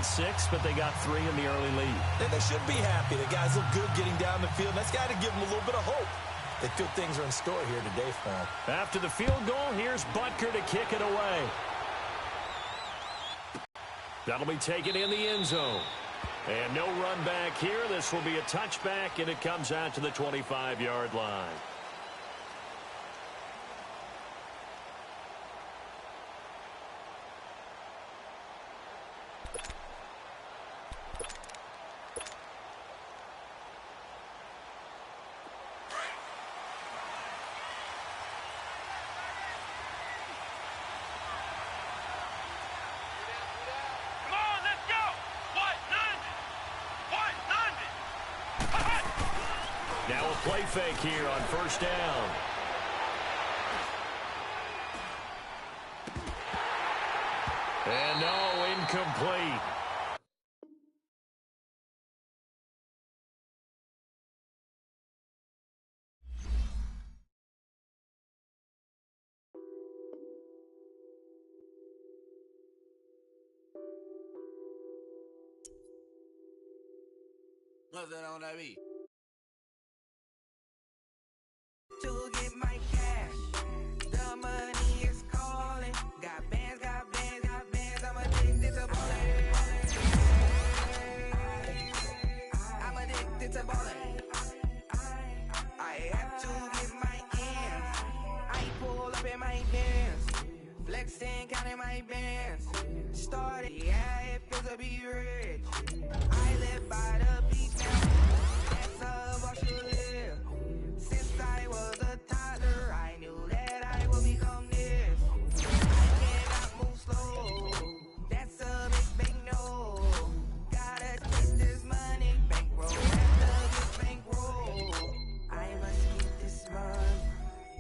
needed 6, but they got 3 in the early lead. And they should be happy. The guys look good getting down the field. That's got to give them a little bit of hope that good things are in store here today for them. After the field goal, here's Butker to kick it away. That'll be taken in the end zone. And no run back here. This will be a touchback, and it comes out to the 25-yard line. Now a play fake here on first down. And no, incomplete. What's that on that beat? To get my cash, the money is calling. Got bands, got bands, got bands. I'm addicted to ballin'. I'm addicted to ballin'. I have to get my ends. I pull up in my bands, flexing, counting my bands. Started, yeah, it feels to be rich. I live by the beach now. That's how I should live. Since I was a toddler, I knew that I would become this. I cannot move slow. That's a big, big no. Gotta get this money, bankroll after this bankroll. I must get this money.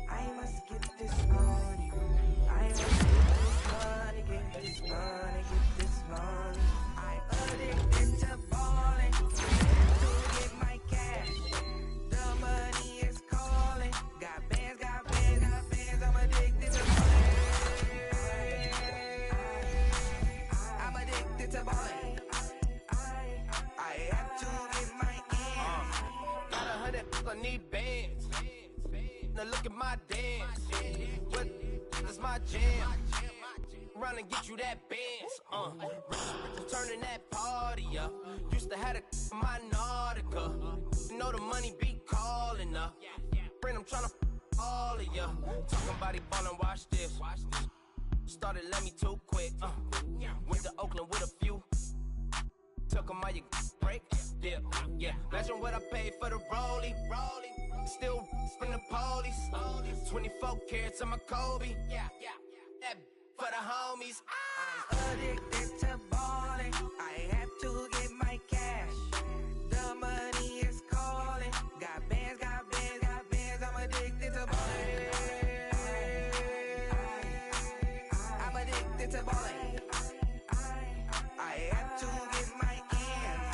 I must get this money. I must get this money, get this money, get this money. I'm addicted to balling. To get my cash. The money is calling. Got bands, got bands, got bands. I'm addicted to balling. I'm addicted to balling. I have to get my ends. Got 100, I need bands. Now look at my dance. What is my jam? Run and get you that bands. Turning that party up. Used to have a my Nautica. You know the money be calling up. Friend, I'm tryna all of ya. Talking about ballin', watch this. Started let me too quick. Went to Oakland with a few. Took 'em all you break. Yeah. Imagine what I paid for the rollie. Still from the police. 24 carats on my Kobe. That for the homies. I'm addicted to balling. I have to get my cash. The money is calling. Got bands, got bands, got bands. I'm addicted to balling. I'm addicted to balling. I have to get my ends.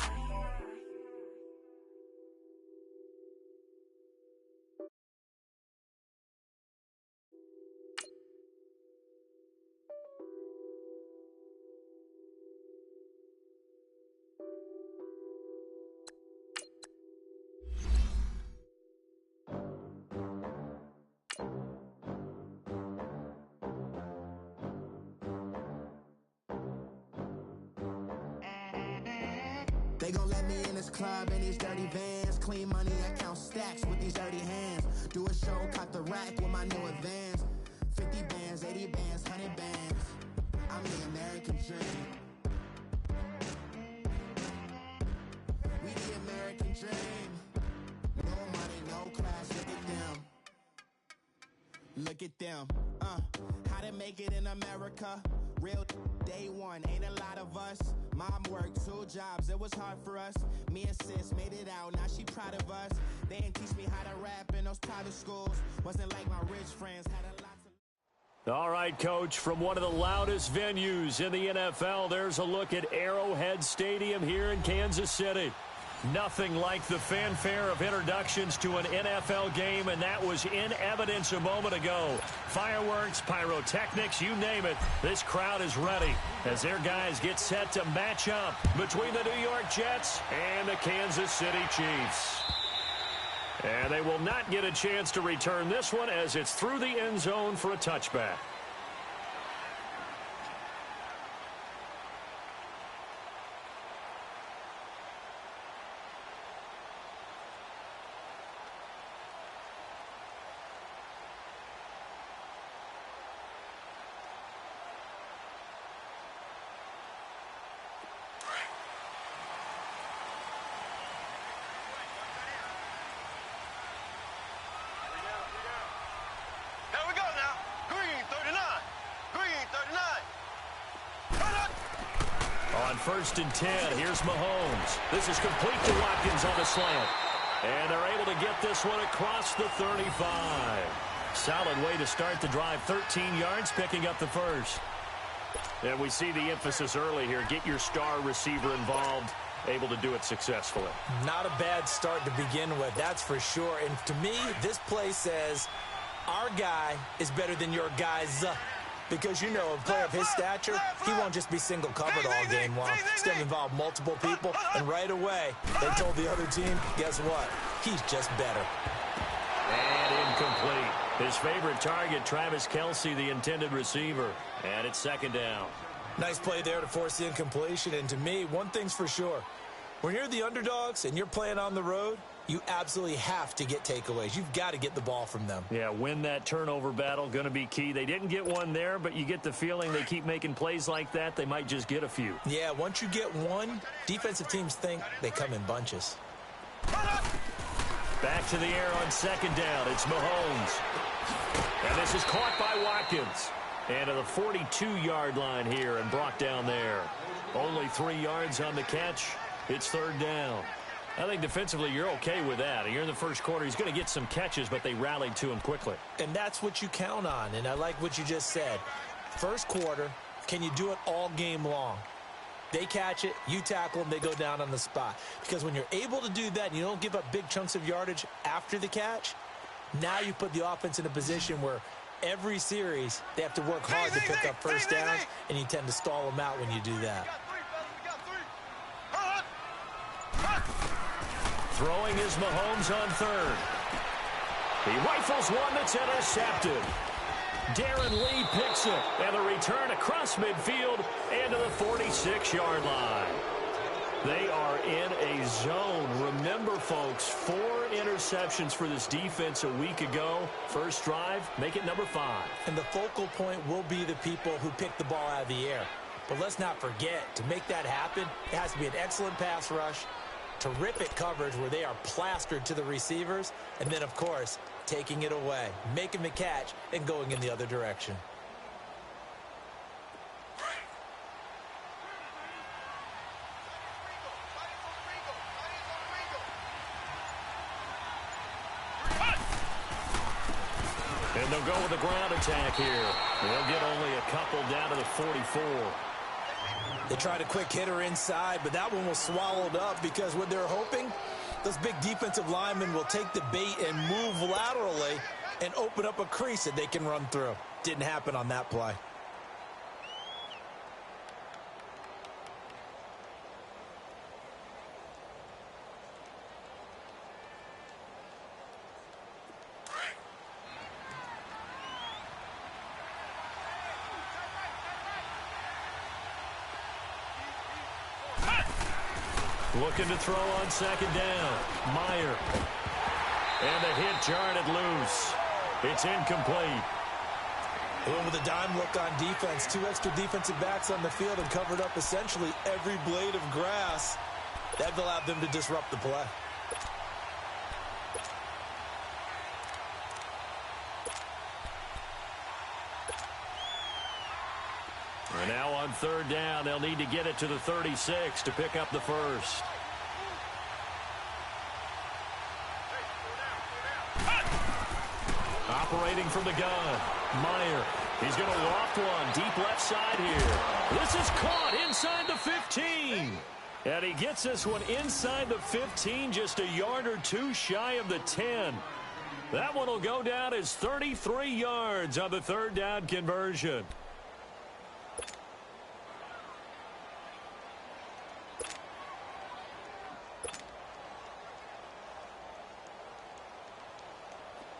They gon' let me in this club in these dirty vans. Clean money, I count stacks with these dirty hands. Do a show, cut the rack with my new advance. 50 bands, 80 bands, 100 bands. I'm the American dream. We the American dream. No money, no class, look at them. Look at them, how to make it in America. Real day one, ain't a lot of us. Mom worked 2 jobs, it was hard for us. Me and sis made it out, now she proud of us. They didn't teach me how to rap in those private schools. Wasn't like my rich friends, had a lot to... All right, Coach, from one of the loudest venues in the NFL, there's a look at Arrowhead Stadium here in Kansas City. Nothing like the fanfare of introductions to an NFL game, and that was in evidence a moment ago. Fireworks, pyrotechnics, you name it. This crowd is ready as their guys get set to match up between the New York Jets and the Kansas City Chiefs. And they will not get a chance to return this one as it's through the end zone for a touchback. On 1st and 10, here's Mahomes. This is complete to Watkins on the slant. And they're able to get this one across the 35. Solid way to start the drive. 13 yards, picking up the first. And we see the emphasis early here. Get your star receiver involved. Able to do it successfully. Not a bad start to begin with, that's for sure. And to me, this play says, our guy is better than your guys. Because, you know, a player of his stature, he won't just be single covered all game long. He's going to involve multiple people. And right away, they told the other team, guess what? He's just better. And incomplete. His favorite target, Travis Kelce, the intended receiver. And it's 2nd down. Nice play there to force the incompletion. And to me, one thing's for sure. When you're the underdogs and you're playing on the road, you absolutely have to get takeaways. You've got to get the ball from them. Yeah, win that turnover battle, going to be key. They didn't get one there, but you get the feeling they keep making plays like that, they might just get a few. Yeah, once you get one, defensive teams think they come in bunches. Back to the air on 2nd down. It's Mahomes. And this is caught by Watkins. And to the 42-yard line here and brought down there. Only 3 yards on the catch. It's 3rd down. I think defensively you're okay with that. You're in the first quarter. He's going to get some catches, but they rallied to him quickly. And that's what you count on, and I like what you just said. First quarter, can you do it all game long? They catch it, you tackle them, they go down on the spot. Because when you're able to do that and you don't give up big chunks of yardage after the catch, now you put the offense in a position where every series they have to work hard to pick up first downs, and you tend to stall them out when you do that. Throwing is Mahomes on 3rd. He rifles one that's intercepted. Darren Lee picks it, and the return across midfield and to the 46-yard line. They are in a zone. Remember, folks, 4 interceptions for this defense a week ago. First drive, make it number 5. And the focal point will be the people who pick the ball out of the air. But let's not forget, to make that happen, it has to be an excellent pass rush, terrific coverage where they are plastered to the receivers, and then, of course, taking it away, making the catch, and going in the other direction. And they'll go with a ground attack here. They'll get only a couple down to the 44. They tried a quick hitter inside, but that one was swallowed up because what they're hoping, those big defensive linemen will take the bait and move laterally and open up a crease that they can run through. Didn't happen on that play. Looking to throw on 2nd down. Meyer. And the hit jarred it loose. It's incomplete. They went with a dime look on defense. 2 extra defensive backs on the field and covered up essentially every blade of grass. That allowed them to disrupt the play. And now on 3rd down, they'll need to get it to the 36 to pick up the first. Operating from the gun, Meyer. He's going to loft one deep left side here. This is caught inside the 15. And he gets this one inside the 15, just a yard or two shy of the 10. That one will go down as 33 yards on the third down conversion.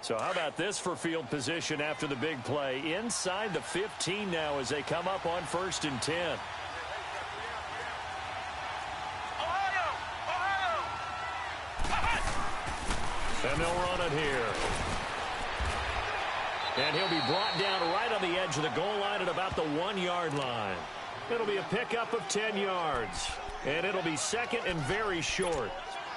So how about this for field position after the big play? Inside the 15 now as they come up on 1st and 10. And they'll run it here. And he'll be brought down right on the edge of the goal line at about the 1-yard line. It'll be a pickup of 10 yards. And it'll be second and very short.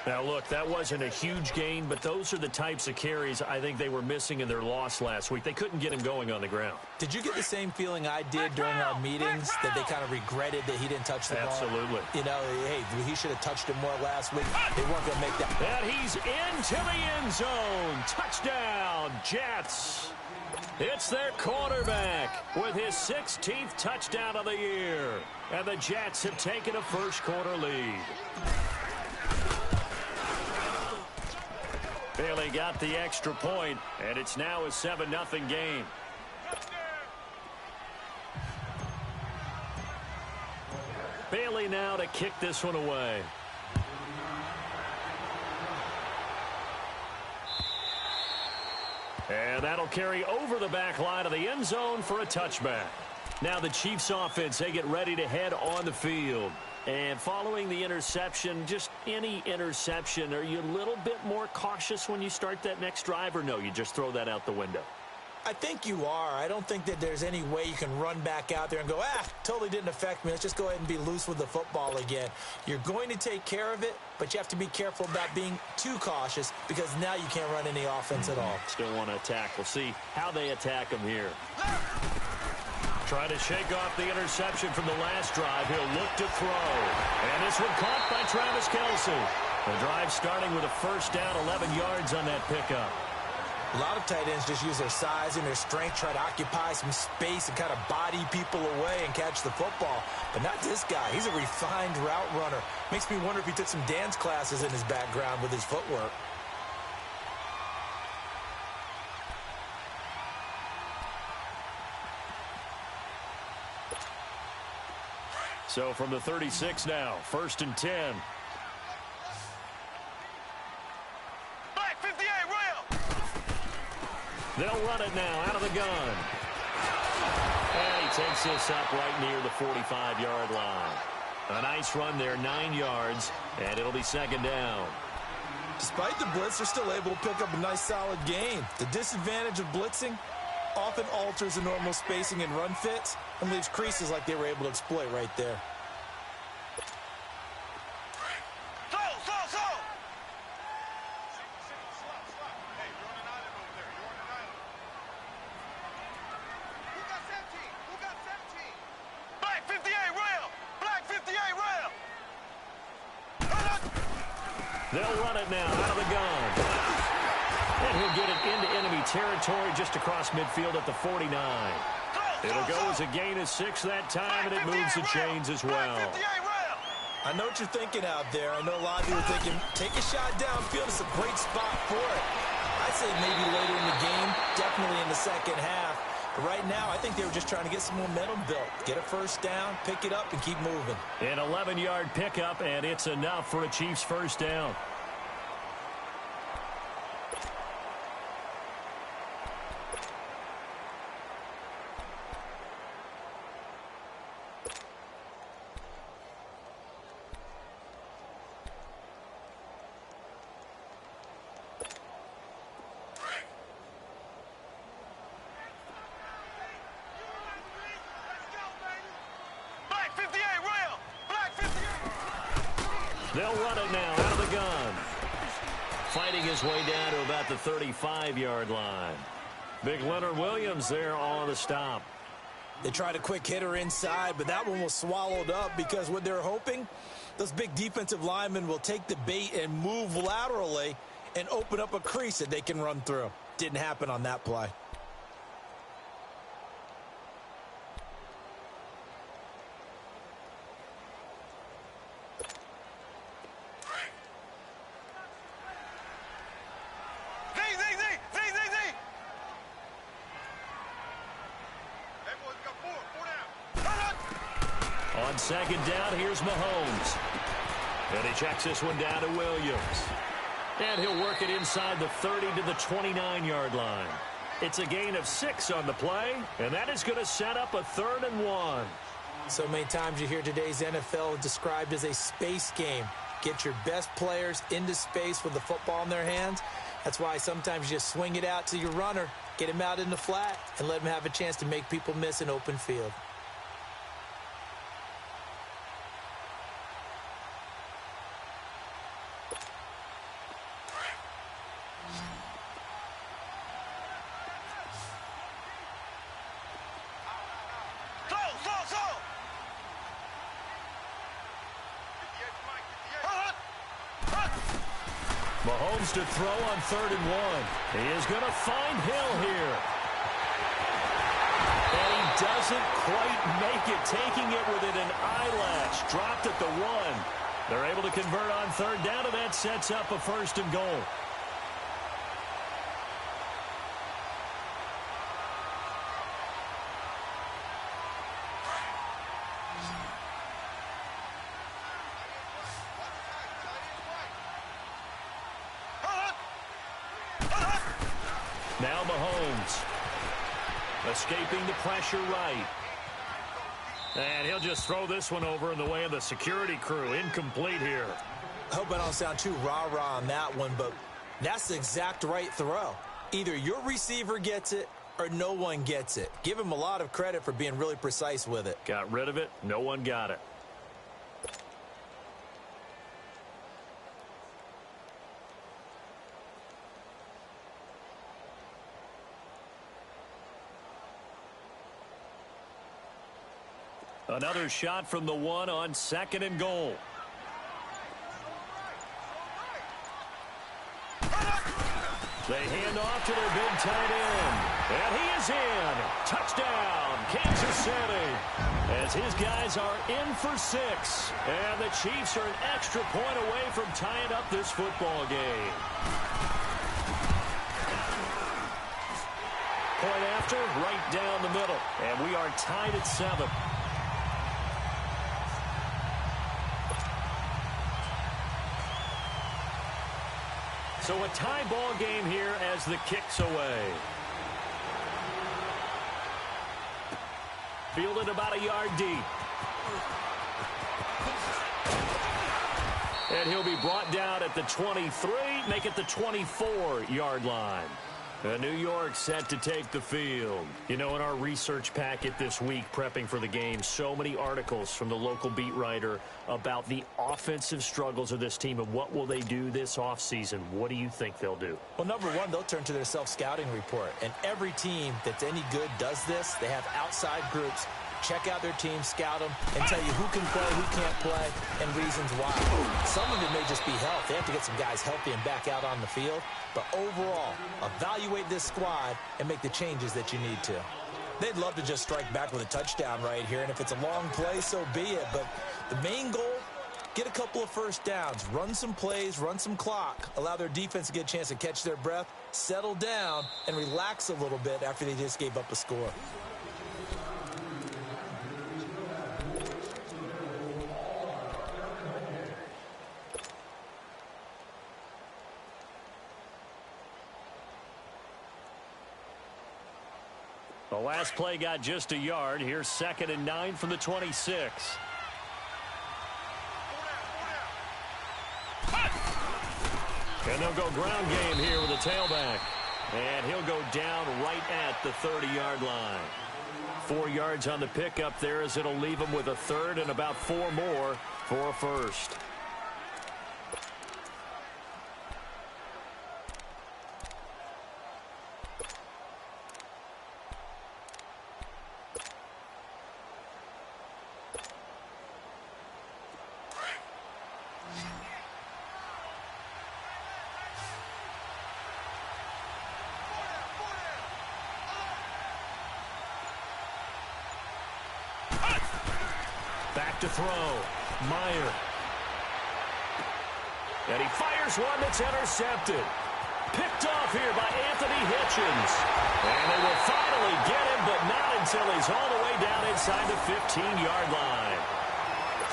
Now, look, that wasn't a huge gain, but those are the types of carries I think they were missing in their loss last week. They couldn't get him going on the ground. Did you get the same feeling I did during our meetings, that they kind of regretted that he didn't touch the ball? Absolutely. You know, hey, he should have touched it more last week. They weren't going to make that. And he's into the end zone. Touchdown, Jets. It's their quarterback with his 16th touchdown of the year. And the Jets have taken a first-quarter lead. Bailey got the extra point, and it's now a 7-0 game. Bailey now to kick this one away. And that'll carry over the back line of the end zone for a touchback. Now the Chiefs offense, they get ready to head on the field. And following the interception, just any interception, are you a little bit more cautious when you start that next drive, or no, you just throw that out the window? I think you are. I don't think that there's any way you can run back out there and go, totally didn't affect me. Let's just go ahead and be loose with the football again. You're going to take care of it, but you have to be careful about being too cautious because now you can't run any offense at all. Still want to attack. We'll see how they attack him here. Trying to shake off the interception from the last drive. He'll look to throw. And this one caught by Travis Kelce. The drive starting with a first down, 11 yards on that pickup. A lot of tight ends just use their size and their strength, try to occupy some space and kind of body people away and catch the football. But not this guy. He's a refined route runner. Makes me wonder if he took some dance classes in his background with his footwork. So from the 36 now, 1st and 10. Black 58, real. They'll run it now out of the gun. And he takes this up right near the 45-yard line. A nice run there, 9 yards, and it'll be second down. Despite the blitz, they're still able to pick up a nice solid gain. The disadvantage of blitzing often alters the normal spacing and run fits and leaves creases like they were able to exploit right there. Black 58, real. Black 58, real. They'll run it now out of the gun. And he'll get it into enemy territory just across midfield at the 49. It'll go as a gain of 6 that time, and it moves the chains as well. I know what you're thinking out there. I know a lot of you are thinking, take a shot downfield. It's a great spot for it. I'd say maybe later in the game, definitely in the second half. But right now, I think they were just trying to get some momentum built. Get a first down, pick it up, and keep moving. An 11-yard pickup, and it's enough for a Chiefs first down. They'll run it now out of the gun. Fighting his way down to about the 35-yard line. Big Leonard Williams there on the stop. They tried a quick hitter inside, but that one was swallowed up because what they're hoping, those big defensive linemen will take the bait and move laterally and open up a crease that they can run through. Didn't happen on that play. On second down, here's Mahomes. And he checks this one down to Williams. And he'll work it inside the 30 to the 29-yard line. It's a gain of 6 on the play, and that is going to set up a 3rd and 1. So many times you hear today's NFL described as a space game. Get your best players into space with the football in their hands. That's why sometimes you just swing it out to your runner, get him out in the flat, and let him have a chance to make people miss an open field. Mahomes to throw on 3rd and 1. He is going to find Hill here. And he doesn't quite make it, taking it within an eyelash. Dropped at the 1. They're able to convert on 3rd down, and that sets up a 1st and goal. Now Mahomes, escaping the pressure right. And he'll just throw this one over in the way of the security crew. Incomplete here. I hope I don't sound too rah-rah on that one, but that's the exact right throw. Either your receiver gets it or no one gets it. Give him a lot of credit for being really precise with it. Got rid of it. No one got it. Another shot from the 1 on 2nd and goal. They hand off to their big tight end. And he is in. Touchdown, Kansas City. As his guys are in for 6. And the Chiefs are an extra point away from tying up this football game. Point after, right down the middle. And we are tied at 7. So a tie ball game here as the kick's away. Fielded about a yard deep. And he'll be brought down at the 23, make it the 24-yard line. New York set to take the field. You know, in our research packet this week, prepping for the game, so many articles from the local beat writer about the offensive struggles of this team and what will they do this offseason. What do you think they'll do? Well, number one, they'll turn to their self-scouting report. And every team that's any good does this. They have outside groups. Check out their team, scout them, and tell you who can play, who can't play, and reasons why. Some of it may just be health. They have to get some guys healthy and back out on the field. But overall, evaluate this squad and make the changes that you need to. They'd love to just strike back with a touchdown right here, and if it's a long play, so be it. But the main goal, get a couple of first downs, run some plays, run some clock, allow their defense to get a chance to catch their breath, settle down, and relax a little bit after they just gave up a score. The last play got just a yard. Here's 2nd and 9 from the 26. And they'll go ground game here with a tailback. And he'll go down right at the 30-yard line. 4 yards on the pickup there as it'll leave him with a third and about 4 more for a first. Back to throw. Meyer. And he fires one that's intercepted. Picked off here by Anthony Hitchens. And they will finally get him, but not until he's all the way down inside the 15-yard line.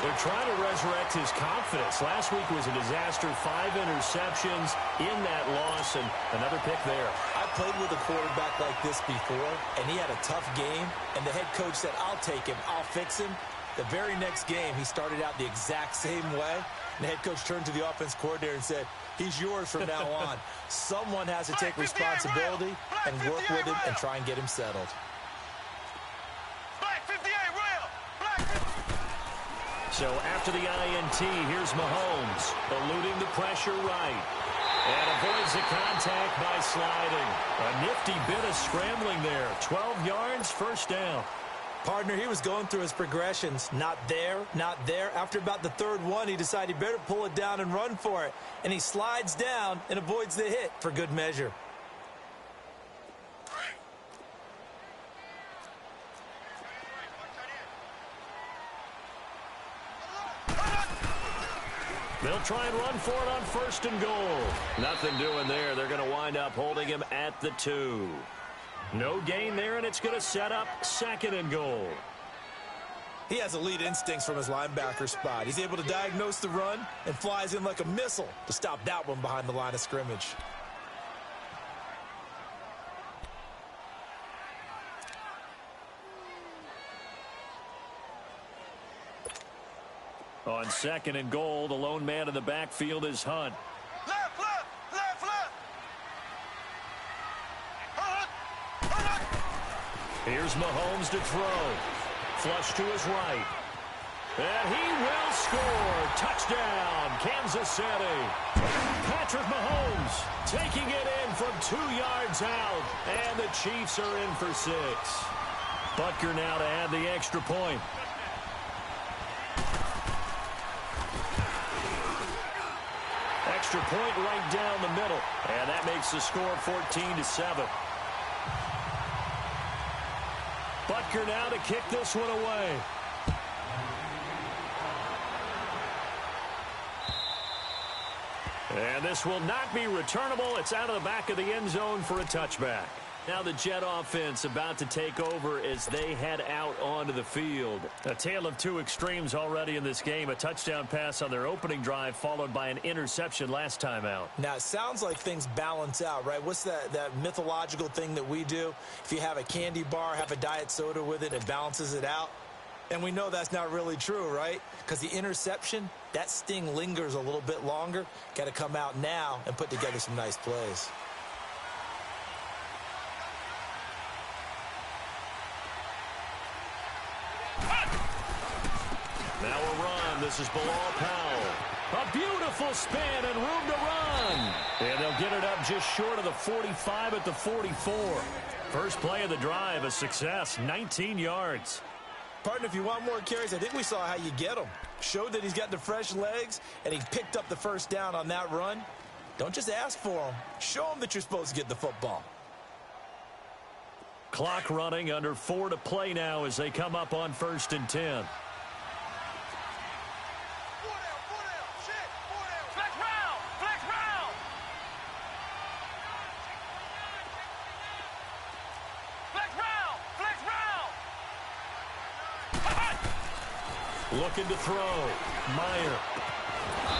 They're trying to resurrect his confidence. Last week was a disaster. 5 interceptions in that loss, and another pick there. I played with a quarterback like this before, and he had a tough game, and the head coach said, I'll take him, I'll fix him. The very next game, he started out the exact same way, and the head coach turned to the offense coordinator and said, he's yours from now on. Someone has to take responsibility and work with him and try and get him settled. So after the INT, here's Mahomes, eluding the pressure right. And avoids the contact by sliding. A nifty bit of scrambling there. 12 yards, first down. Partner, he was going through his progressions. Not there, not there. After about the third one, he decided he better pull it down and run for it. And he slides down and avoids the hit for good measure. They'll try and run for it on first and goal. Nothing doing there. They're going to wind up holding him at the 2. No gain there, and it's going to set up second and goal. He has elite instincts from his linebacker spot. He's able to diagnose the run and flies in like a missile to stop that one behind the line of scrimmage. On second and goal, the lone man in the backfield is Hunt. Left, left, left, left. Here's Mahomes to throw. Flush to his right. And he will score. Touchdown, Kansas City. Patrick Mahomes taking it in from 2 yards out. And the Chiefs are in for 6. Butker now to add the extra point. Extra point right down the middle. And that makes the score 14-7. Butker now to kick this one away. And this will not be returnable. It's out of the back of the end zone for a touchback. Now the Jet offense about to take over as they head out onto the field. A tale of two extremes already in this game. A touchdown pass on their opening drive followed by an interception last time out. Now, it sounds like things balance out, right? What's that mythological thing that we do? If you have a candy bar, have a diet soda with it, it balances it out. And we know that's not really true, right? Because the interception, that sting lingers a little bit longer. Got to come out now and put together some nice plays. Now a run. This is Bilal Powell. A beautiful spin and room to run. And they'll get it up just short of the 45 at the 44. First play of the drive, a success, 19 yards. Partner, if you want more carries, I think we saw how you get them. Showed that he's got the fresh legs, and he picked up the first down on that run. Don't just ask for them. Show them that you're supposed to get the football. Clock running, under 4 to play now as they come up on 1st and 10. Looking to throw. Meyer.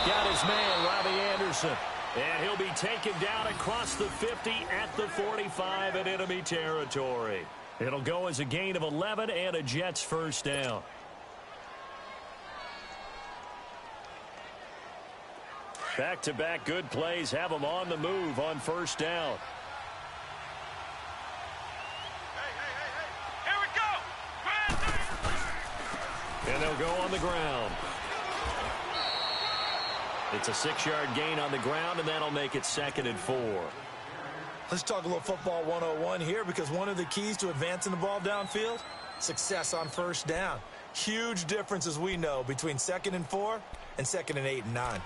Got his man, Robbie Anderson. And he'll be taken down across the 50 at the 45 in enemy territory. It'll go as a gain of 11 and a Jets first down. Back-to-back good plays have them on the move on first down. And they'll go on the ground. It's a 6-yard gain on the ground, and that'll make it 2nd and 4. Let's talk a little football 101 here, because one of the keys to advancing the ball downfield, success on first down. Huge difference, as we know, between 2nd and 4 and 2nd and 8 and 9.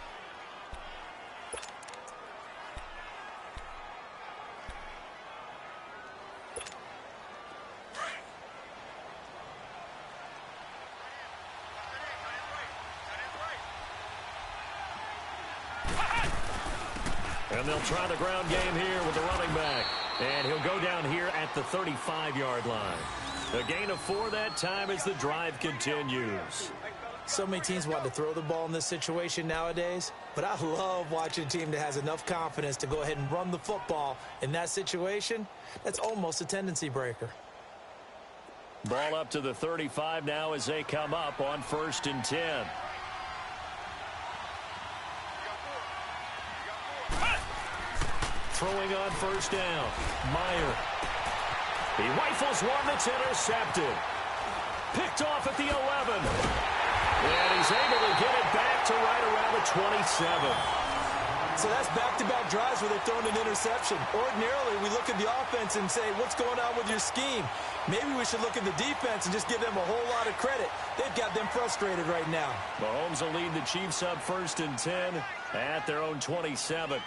And they'll try the ground game here with the running back. And he'll go down here at the 35-yard line. A gain of 4 that time as the drive continues. So many teams want to throw the ball in this situation nowadays, but I love watching a team that has enough confidence to go ahead and run the football in that situation. That's almost a tendency breaker. Ball up to the 35 now as they come up on 1st and 10. Throwing on 1st down. Meyer. He rifles one that's intercepted. Picked off at the 11. And he's able to get it back to right around the 27. So that's back-to-back drives where they've thrown an interception. Ordinarily, we look at the offense and say, what's going on with your scheme? Maybe we should look at the defense and just give them a whole lot of credit. They've got them frustrated right now. Mahomes will lead the Chiefs up 1st and 10 at their own 27.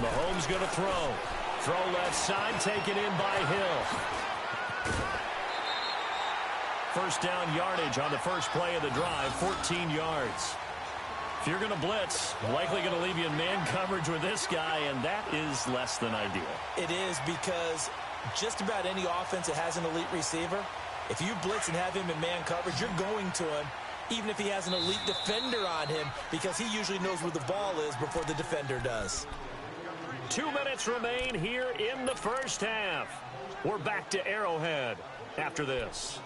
Mahomes going to throw. Throw left side, taken in by Hill. 1st down yardage on the first play of the drive, 14 yards. If you're going to blitz, likely going to leave you in man coverage with this guy, and that is less than ideal. It is, because just about any offense that has an elite receiver, if you blitz and have him in man coverage, you're going to him, even if he has an elite defender on him, because he usually knows where the ball is before the defender does. 2 minutes remain here in the first half. We're back to Arrowhead after this.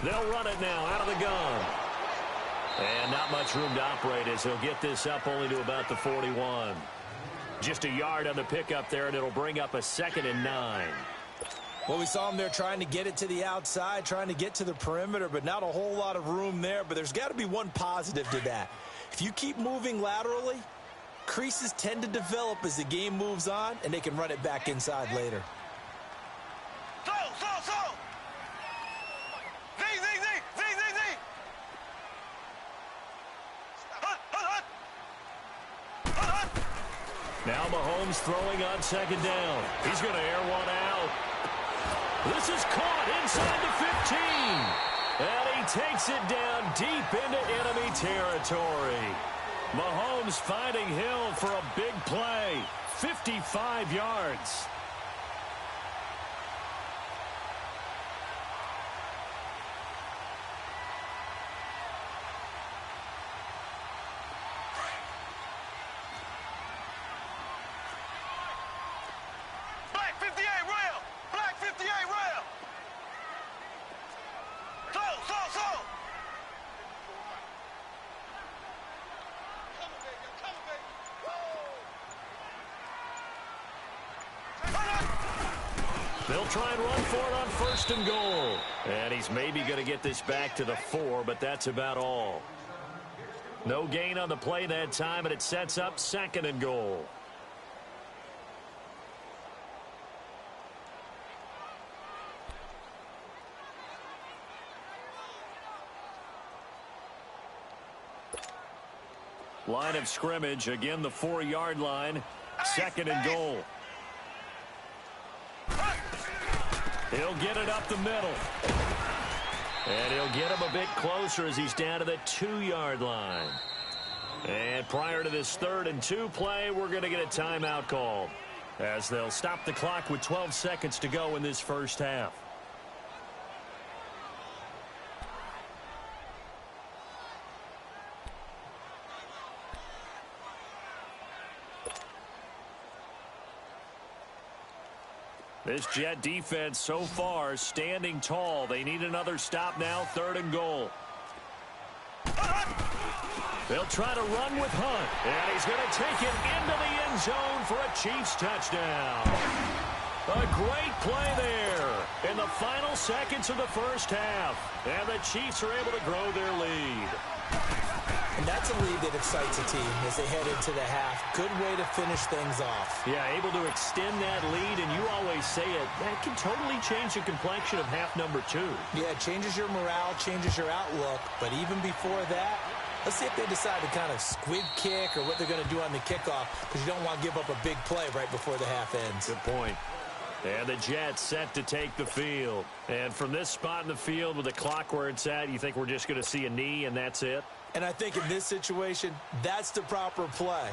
They'll run it now out of the gun. And not much room to operate as he'll get this up only to about the 41. Just a yard on the pickup there, and it'll bring up a 2nd and 9. Well, we saw him there trying to get it to the outside, trying to get to the perimeter, but not a whole lot of room there. But there's got to be one positive to that. If you keep moving laterally, creases tend to develop as the game moves on, and they can run it back inside later. Now Mahomes throwing on 2nd down. He's going to air one out. This is caught inside the 15. And he takes it down deep into enemy territory. Mahomes finding Hill for a big play. 55 yards. They'll try and run for it on 1st and goal. And he's maybe going to get this back to the 4, but that's about all. No gain on the play that time, and it sets up 2nd and goal. Line of scrimmage, again the 4-yard line, 2nd and goal. He'll get it up the middle. And he'll get him a bit closer as he's down to the 2-yard line. And prior to this 3rd and 2 play, we're going to get a timeout called, as they'll stop the clock with 12 seconds to go in this first half. This Jet defense so far standing tall. They need another stop now, 3rd and goal. They'll try to run with Hunt, and he's going to take it into the end zone for a Chiefs touchdown. A great play there in the final seconds of the first half, and the Chiefs are able to grow their lead. And that's a lead that excites a team as they head into the half. Good way to finish things off. Yeah, able to extend that lead, and you always say it, that can totally change the complexion of half number 2. Yeah, it changes your morale, changes your outlook. But even before that, let's see if they decide to kind of squib kick or what they're going to do on the kickoff, because you don't want to give up a big play right before the half ends. Good point. And the Jets set to take the field. And from this spot in the field with the clock where it's at, you think we're just going to see a knee and that's it? And I think in this situation, that's the proper play.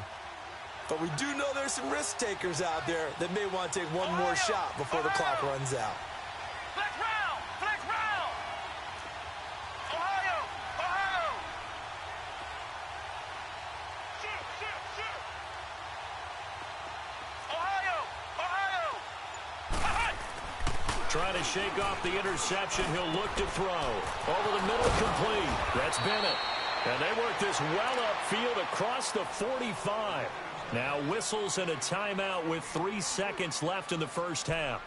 But we do know there's some risk takers out there that may want to take one more shot before the clock runs out. Flex round! Flex round! Ohio! Ohio! Shoot! Shoot! Shoot! Ohio! Ohio! Trying to shake off the interception. He'll look to throw. Over the middle, complete. That's Bennett. And they work this well upfield across the 45. Now whistles and a timeout with 3 seconds left in the first half.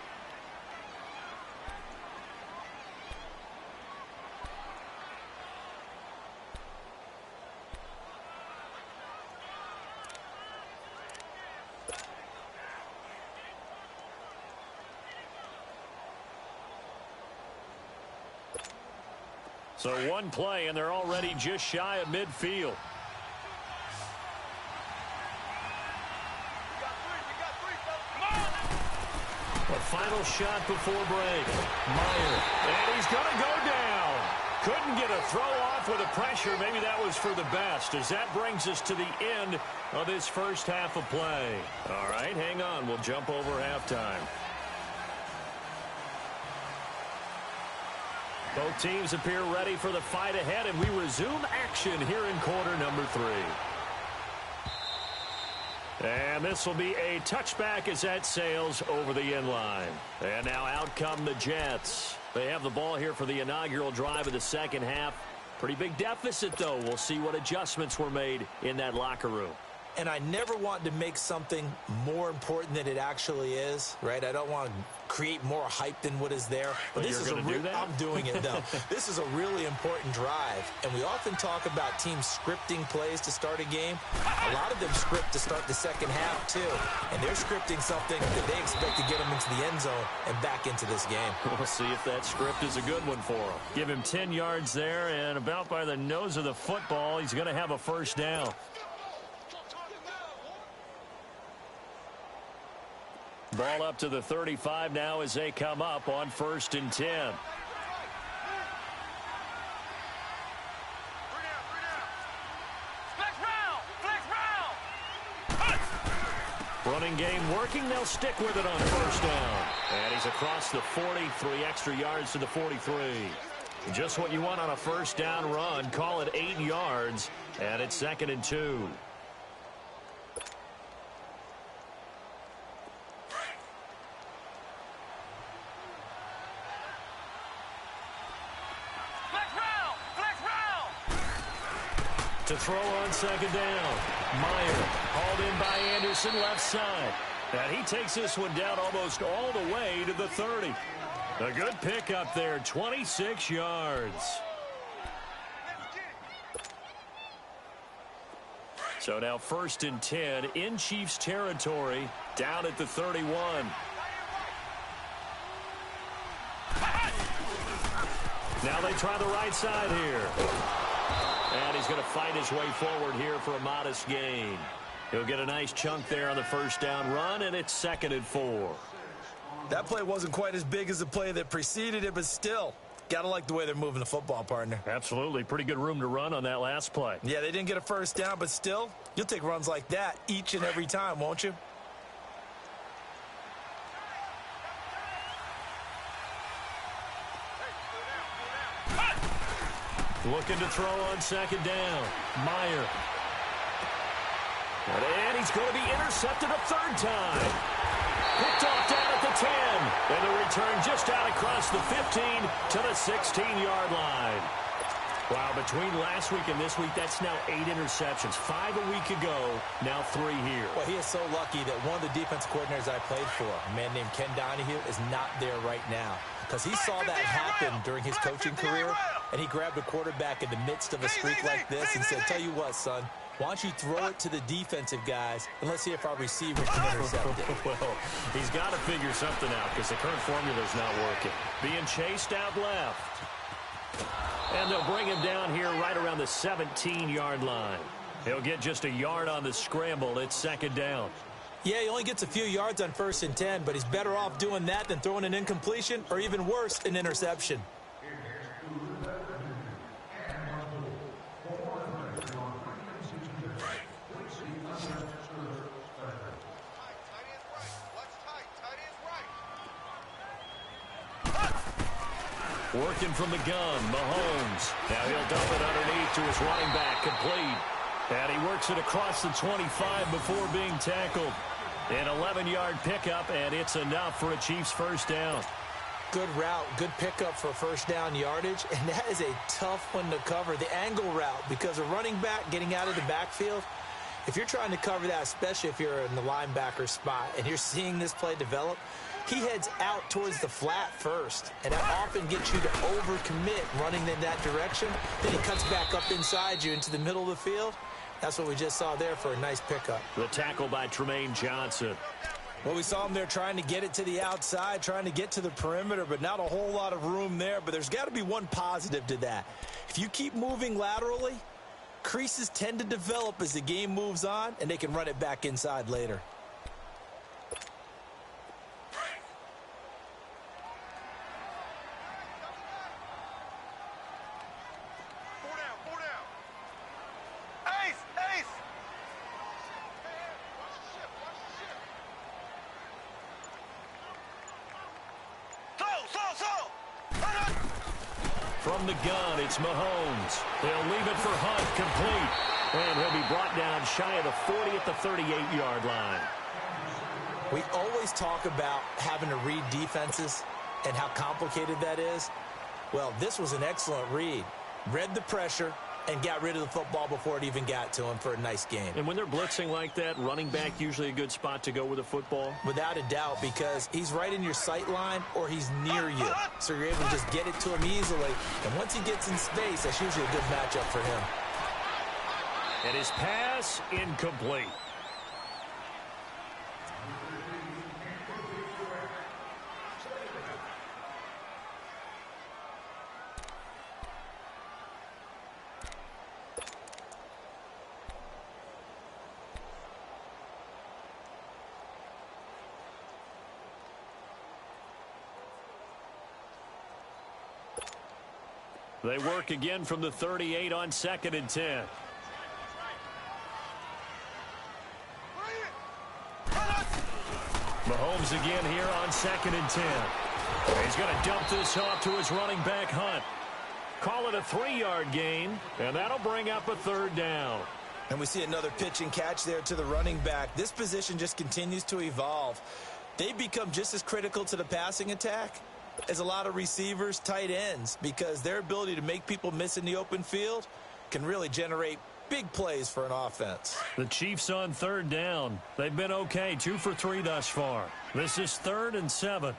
So one play, and they're already just shy of midfield. A final shot before break. Meyer. And he's going to go down. Couldn't get a throw off with the pressure. Maybe that was for the best, as that brings us to the end of this first half of play. All right, hang on. We'll jump over halftime. Both teams appear ready for the fight ahead, and we resume action here in quarter number 3. And this will be a touchback as that sails over the end line. And now out come the Jets. They have the ball here for the inaugural drive of the second half. Pretty big deficit, though. We'll see what adjustments were made in that locker room. And I never want to make something more important than it actually is, right? I don't want to create more hype than what is there. But this is I'm doing it, though. This is a really important drive. And we often talk about teams scripting plays to start a game. A lot of them script to start the second half, too. And they're scripting something that they expect to get them into the end zone and back into this game. We'll see if that script is a good one for him. Give him 10 yards there, and about by the nose of the football, he's going to have a first down. Ball up to the 35 now as they come up on 1st and 10. Running game working. They'll stick with it on 1st down. And he's across the 40, 3 extra yards to the 43. Just what you want on a 1st down run. Call it 8 yards, and it's 2nd and 2. To throw on 2nd down. Meyer hauled in by Anderson, left side. And he takes this one down almost all the way to the 30. A good pickup there, 26 yards. So now 1st and 10 in Chiefs territory, down at the 31. Now they try the right side here. And he's going to fight his way forward here for a modest gain. He'll get a nice chunk there on the 1st down run, and it's 2nd and 4. That play wasn't quite as big as the play that preceded it, but still, got to like the way they're moving the football, partner. Absolutely. Pretty good room to run on that last play. Yeah, they didn't get a 1st down, but still, you'll take runs like that each and every time, won't you? Looking to throw on 2nd down. Meyer. And he's going to be intercepted a 3rd time. Picked off down at the 10. And the return just out across the 15 to the 16-yard line. Wow, between last week and this week, that's now 8 interceptions. 5 a week ago, now 3 here. Well, he is so lucky that one of the defense coordinators I played for, a man named Ken Donahue, is not there right now. Because he saw that happen during his coaching career, and he grabbed a quarterback in the midst of a streak like this and said, tell you what, son, why don't you throw it to the defensive guys, and let's see if our receivers can intercept it. Well, he's got to figure something out because the current formula is not working. Being chased out left. And they'll bring him down here right around the 17-yard line. He'll get just a yard on the scramble. It's 2nd down. Yeah, he only gets a few yards on 1st and 10, but he's better off doing that than throwing an incompletion or even worse, an interception. Working from the gun, Mahomes. Now he'll dump it underneath to his running back, complete. And he works it across the 25 before being tackled. An 11-yard pickup, and it's enough for a Chiefs first down. Good route, good pickup for first down yardage, and that is a tough one to cover, the angle route, because a running back getting out of the backfield, if you're trying to cover that, especially if you're in the linebacker spot and you're seeing this play develop, he heads out towards the flat first, and that often gets you to overcommit running in that direction. Then he cuts back up inside you into the middle of the field. That's what we just saw there for a nice pickup. The tackle by Tremaine Johnson. Well, we saw him there trying to get it to the outside, trying to get to the perimeter, but not a whole lot of room there. But there's got to be one positive to that. If you keep moving laterally, creases tend to develop as the game moves on, and they can run it back inside later. From the gun, it's Mahomes. They'll leave it for Hunt, complete. And he'll be brought down shy of the 40 at the 38-yard line. We always talk about having to read defenses and how complicated that is. Well, this was an excellent read. Read the pressure and got rid of the football before it even got to him for a nice game. And when they're blitzing like that, running back usually a good spot to go with the football? Without a doubt, because he's right in your sight line or he's near you. So you're able to just get it to him easily. And once he gets in space, that's usually a good matchup for him. And his pass, incomplete. They work again from the 38 on 2nd and 10. Mahomes again here on 2nd and 10. He's going to dump this off to his running back, Hunt. Call it a 3-yard gain, and that'll bring up a 3rd down. And we see another pitch and catch there to the running back. This position just continues to evolve. They become just as critical to the passing attack as a lot of receivers, tight ends, because their ability to make people miss in the open field can really generate big plays for an offense. The Chiefs on 3rd down. They've been okay, 2 for 3 thus far. This is 3rd and 7.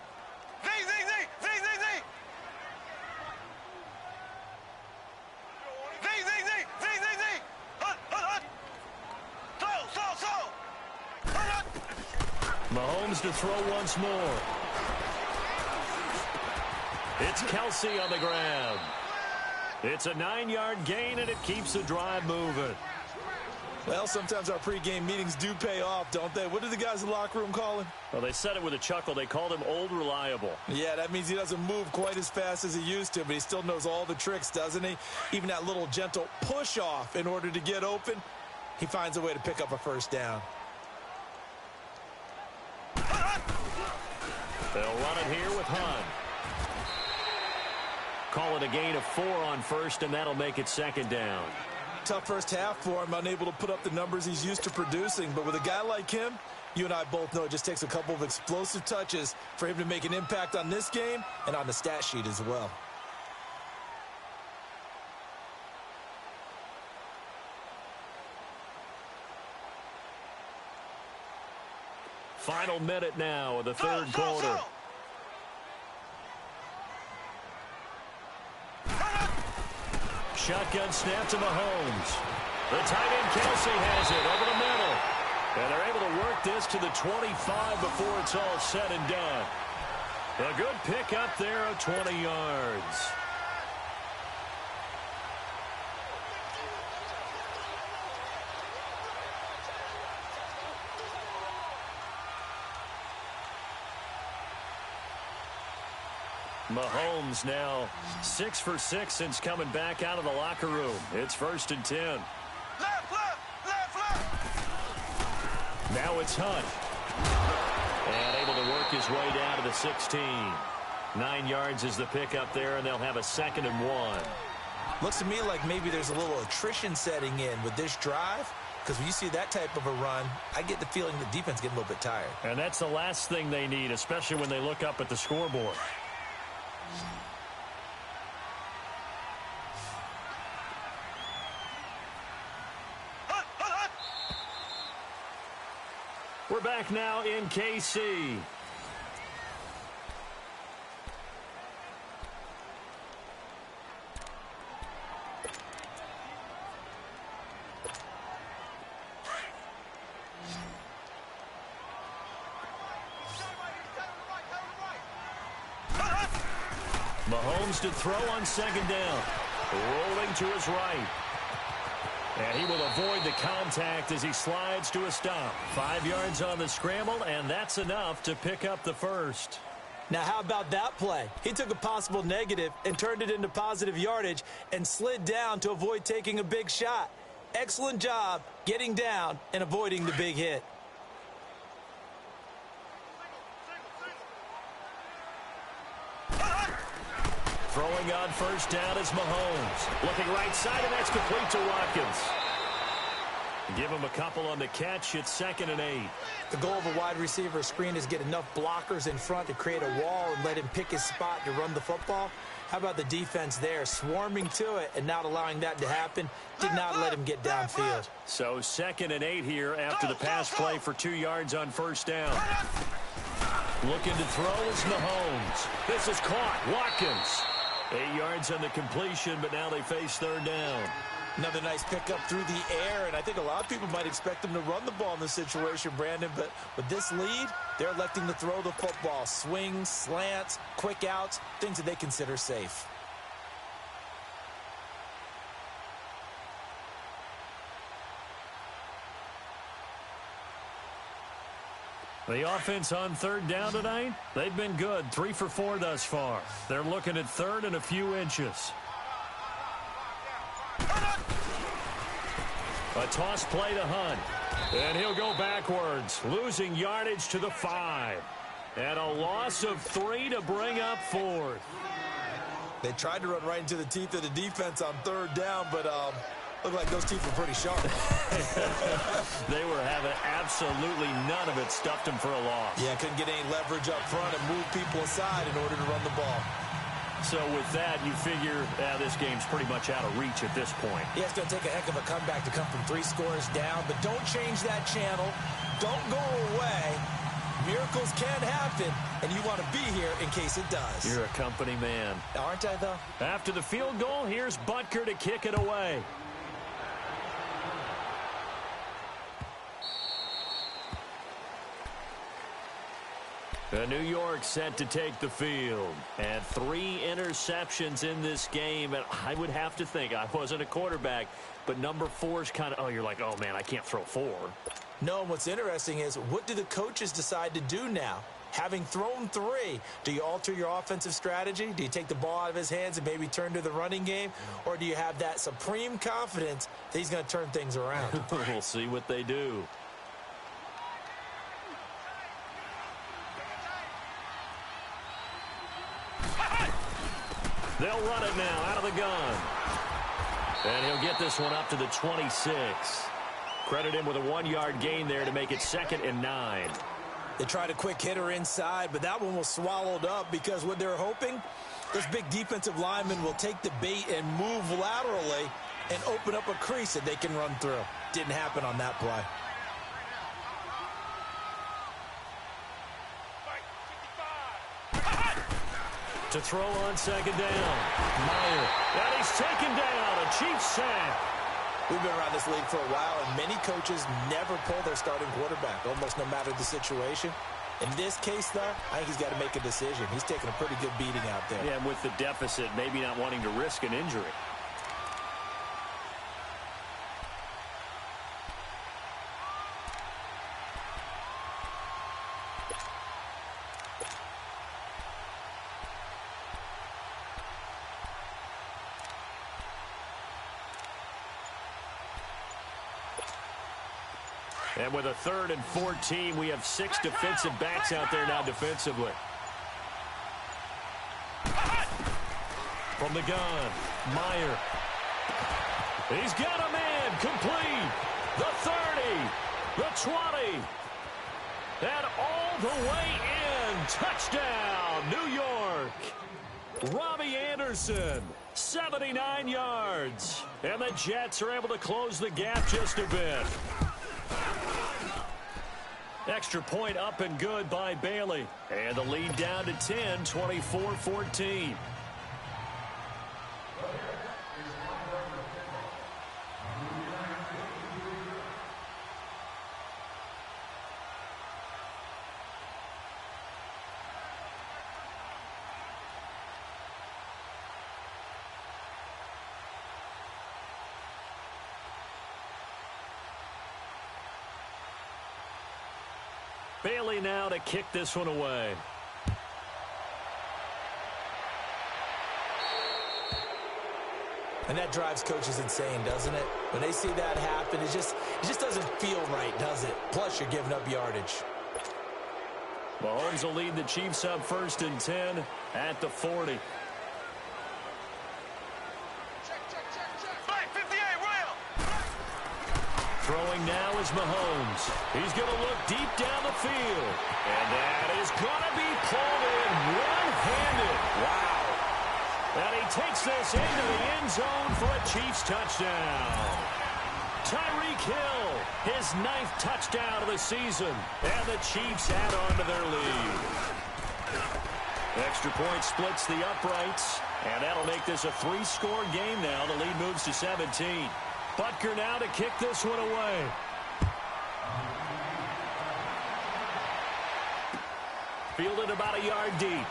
Mahomes to throw once more. It's Kelsey on the ground. It's a 9-yard gain, and it keeps the drive moving. Well, sometimes our pregame meetings do pay off, don't they? What do the guys in the locker room call him? Well, they said it with a chuckle. They called him Old Reliable. Yeah, that means he doesn't move quite as fast as he used to, but he still knows all the tricks, doesn't he? Even that little gentle push-off in order to get open, he finds a way to pick up a 1st down. They'll run it here with Hunt. Call it a gain of 4 on 1st, and that'll make it 2nd down. Tough first half for him, unable to put up the numbers he's used to producing. But with a guy like him, you and I both know it just takes a couple of explosive touches for him to make an impact on this game and on the stat sheet as well. Final minute now of the 3rd quarter. Shotgun snap to Mahomes. The tight end Kelsey has it over the middle. And they're able to work this to the 25 before it's all said and done. A good pick up there of 20 yards. Mahomes now 6 for 6 since coming back out of the locker room. It's 1st and 10. Left. Now it's Hunt. And able to work his way down to the 16. 9 yards is the pickup there, and they'll have a 2nd and 1. Looks to me like maybe there's a little attrition setting in with this drive, because when you see that type of a run, I get the feeling the defense getting a little bit tired. And that's the last thing they need, especially when they look up at the scoreboard. We're back now in KC. Mahomes to throw on 2nd down. Rolling to his right. And he will avoid the contact as he slides to a stop. 5 yards on the scramble, and that's enough to pick up the first. Now, how about that play? He took a possible negative and turned it into positive yardage and slid down to avoid taking a big shot. Excellent job getting down and avoiding the big hit. Throwing on 1st down is Mahomes. Looking right side, and that's complete to Watkins. Give him a couple on the catch. It's 2nd and 8. The goal of a wide receiver screen is get enough blockers in front to create a wall and let him pick his spot to run the football. How about the defense there, swarming to it and not allowing that to happen? Did not let him get downfield. So 2nd and 8 here after the pass play for 2 yards on 1st down. Looking to throw is Mahomes. This is caught. Watkins. 8 yards on the completion, but now they face 3rd down. Another nice pickup through the air, and I think a lot of people might expect them to run the ball in this situation, Brandon, but with this lead, they're electing to throw the football. Swings, slants, quick outs, things that they consider safe. The offense on 3rd down tonight, they've been good. 3 for 4 thus far. They're looking at 3rd and a few inches. A toss play to Hunt. And he'll go backwards, losing yardage to the 5. And a loss of 3 to bring up 4th. They tried to run right into the teeth of the defense on 3rd down, but looked like those teeth were pretty sharp. They were having absolutely none of it. Stuffed him for a loss. Yeah, couldn't get any leverage up front and move people aside in order to run the ball. So with that, you figure this game's pretty much out of reach at this point. Yeah, it's going to take a heck of a comeback to come from 3 scores down, but don't change that channel. Don't go away. Miracles can happen, and you want to be here in case it does. You're a company man. Aren't I, though? After the field goal, here's Butker to kick it away. New York set to take the field. And 3 interceptions in this game. And I would have to think, I wasn't a quarterback, but number 4 is kind of, you're like, oh, man, I can't throw 4. No, and what's interesting is, what do the coaches decide to do now? Having thrown 3, do you alter your offensive strategy? Do you take the ball out of his hands and maybe turn to the running game? Or do you have that supreme confidence that he's going to turn things around? We'll see what they do. They'll run it now out of the gun. And he'll get this one up to the 26. Credit him with a 1-yard gain there to make it 2nd and 9. They tried a quick hitter inside, but that one was swallowed up because what they're hoping, this big defensive lineman will take the bait and move laterally and open up a crease that they can run through. Didn't happen on that play. To throw on 2nd down. Meyer. And he's taken down. A Chiefs sack. We've been around this league for a while, and many coaches never pull their starting quarterback, almost no matter the situation. In this case, though, I think he's got to make a decision. He's taking a pretty good beating out there. Yeah, and with the deficit, maybe not wanting to risk an injury. And with a 3rd and 14, we have 6 defensive backs out there now defensively. From the gun, Meyer. He's got a man complete. The 30, the 20, and all the way in. Touchdown, New York. Robbie Anderson, 79 yards. And the Jets are able to close the gap just a bit. Extra point up and good by Bailey. And the lead down to 10, 24-14. Bailey now to kick this one away. And that drives coaches insane, doesn't it? When they see that happen, it just doesn't feel right, does it? Plus, you're giving up yardage. Mahomes will lead the Chiefs up 1st and 10 at the 40. Throwing now is Mahomes. He's going to look deep down the field. And that is going to be pulled in one-handed. Wow. And he takes this into the end zone for a Chiefs touchdown. Tyreek Hill, his 9th touchdown of the season. And the Chiefs add on to their lead. Extra point splits the uprights. And that'll make this a 3-score game now. The lead moves to 17. Butker now to kick this one away. Fielded about a yard deep.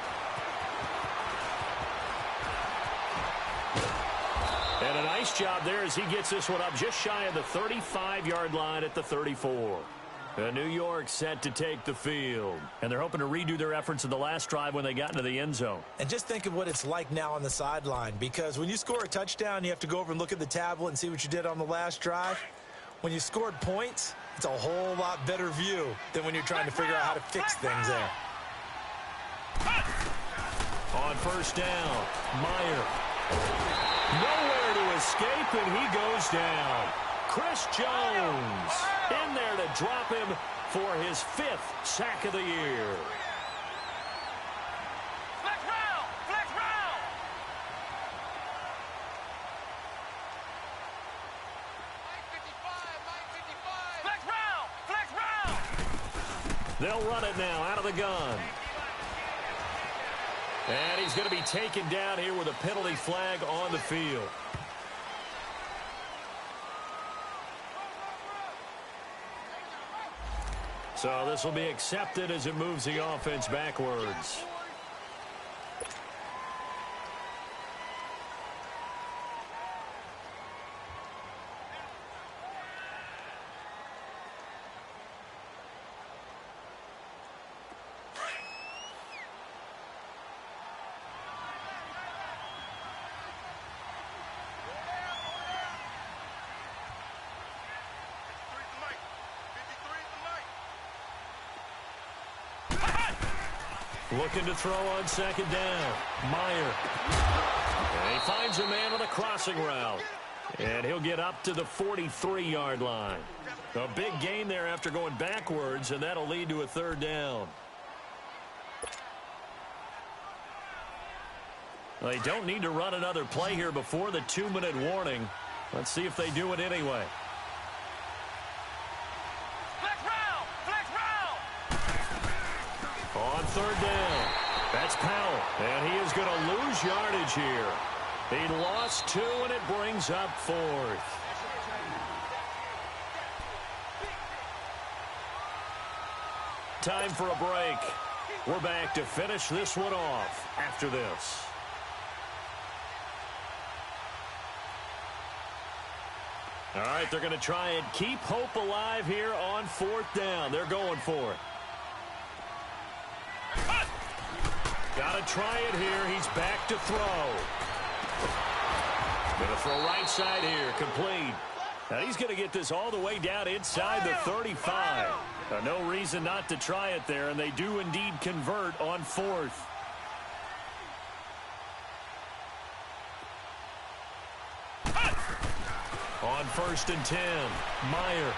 And a nice job there as he gets this one up just shy of the 35-yard line at the 34. And New York set to take the field. And they're hoping to redo their efforts in the last drive when they got into the end zone. And just think of what it's like now on the sideline, because when you score a touchdown, you have to go over and look at the tablet and see what you did on the last drive. When you scored points, it's a whole lot better view than when you're trying to figure out how to fix things there. On 1st down, Meyer. Nowhere to escape, and he goes down. Chris Jones in there to drop him for his 5th sack of the year. Flex round! Flex round! 955! Flex round! Flex round! They'll run it now out of the gun. And he's going to be taken down here with a penalty flag on the field. So this will be accepted as it moves the offense backwards. Looking to throw on 2nd down. Meyer. And he finds a man on a crossing route. And he'll get up to the 43-yard line. A big gain there after going backwards, and that'll lead to a 3rd down. Well, they don't need to run another play here before the 2-minute warning. Let's see if they do it anyway. On 3rd down, that's Powell, and he is going to lose yardage here. He lost 2, and it brings up 4th. Time for a break. We're back to finish this one off after this. All right, they're going to try and keep hope alive here on 4th down. They're going for it. Got to try it here. He's back to throw. Going to throw right side here. Complete. Now he's going to get this all the way down inside the 35. No reason not to try it there, and they do indeed convert on 4th. On 1st and 10, Meyer.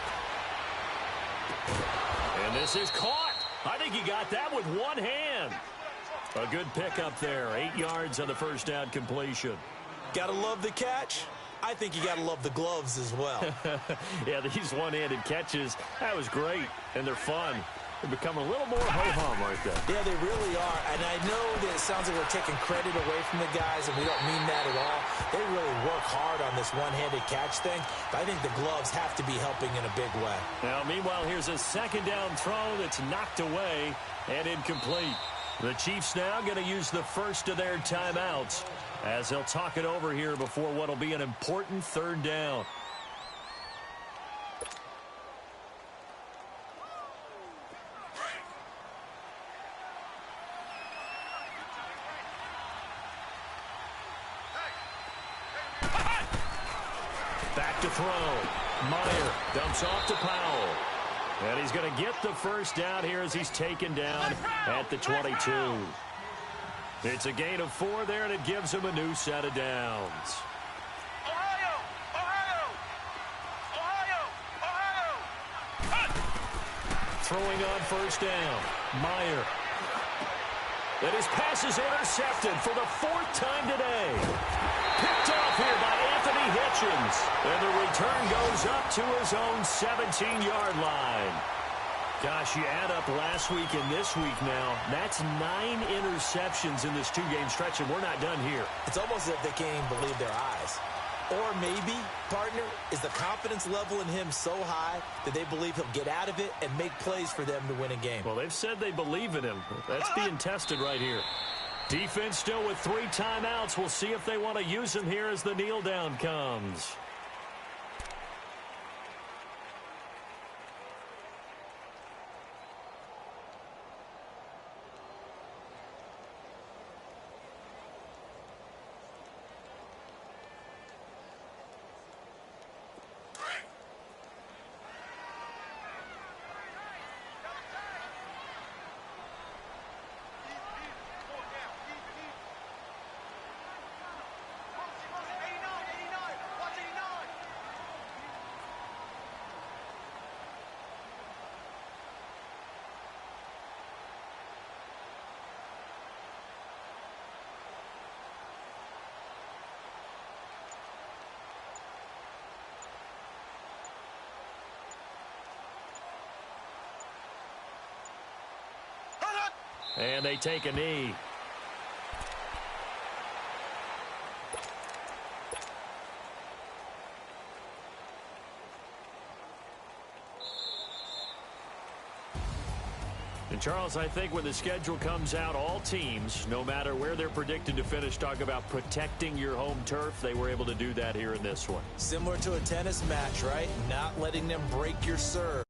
And this is caught. I think he got that with one hand. A good pickup there. 8 yards on the first down completion. Gotta love the catch. I think you gotta love the gloves as well. Yeah, these one-handed catches, that was great, and they're fun. They become a little more ho-hum right there. Yeah, they really are. And I know that it sounds like we're taking credit away from the guys, and we don't mean that at all. They really work hard on this one-handed catch thing, but I think the gloves have to be helping in a big way. Now, meanwhile, here's a second down throw that's knocked away and incomplete. The Chiefs now going to use the first of their timeouts as they'll talk it over here before what will be an important 3rd down. Back to throw. Meyer dumps off to Powell. And he's going to get the first down here as he's taken down at the 22. It's a gain of 4 there, and it gives him a new set of downs. Throwing on 1st down. Meyer. And his pass is intercepted for the 4th time today. Picked off here by Anthony Hitchens. And the return goes up to his own 17-yard line. Gosh, you add up last week and this week now, that's 9 interceptions in this 2-game stretch, and we're not done here. It's almost as if they can't even believe their eyes. Or maybe, partner, is the confidence level in him so high that they believe he'll get out of it and make plays for them to win a game. Well, they've said they believe in him. That's being tested right here. Defense still with 3 timeouts. We'll see if they want to use him here as the kneel down comes. And they take a knee. And Charles, I think when the schedule comes out, all teams, no matter where they're predicted to finish, talk about protecting your home turf. They were able to do that here in this one. Similar to a tennis match, right? Not letting them break your serve.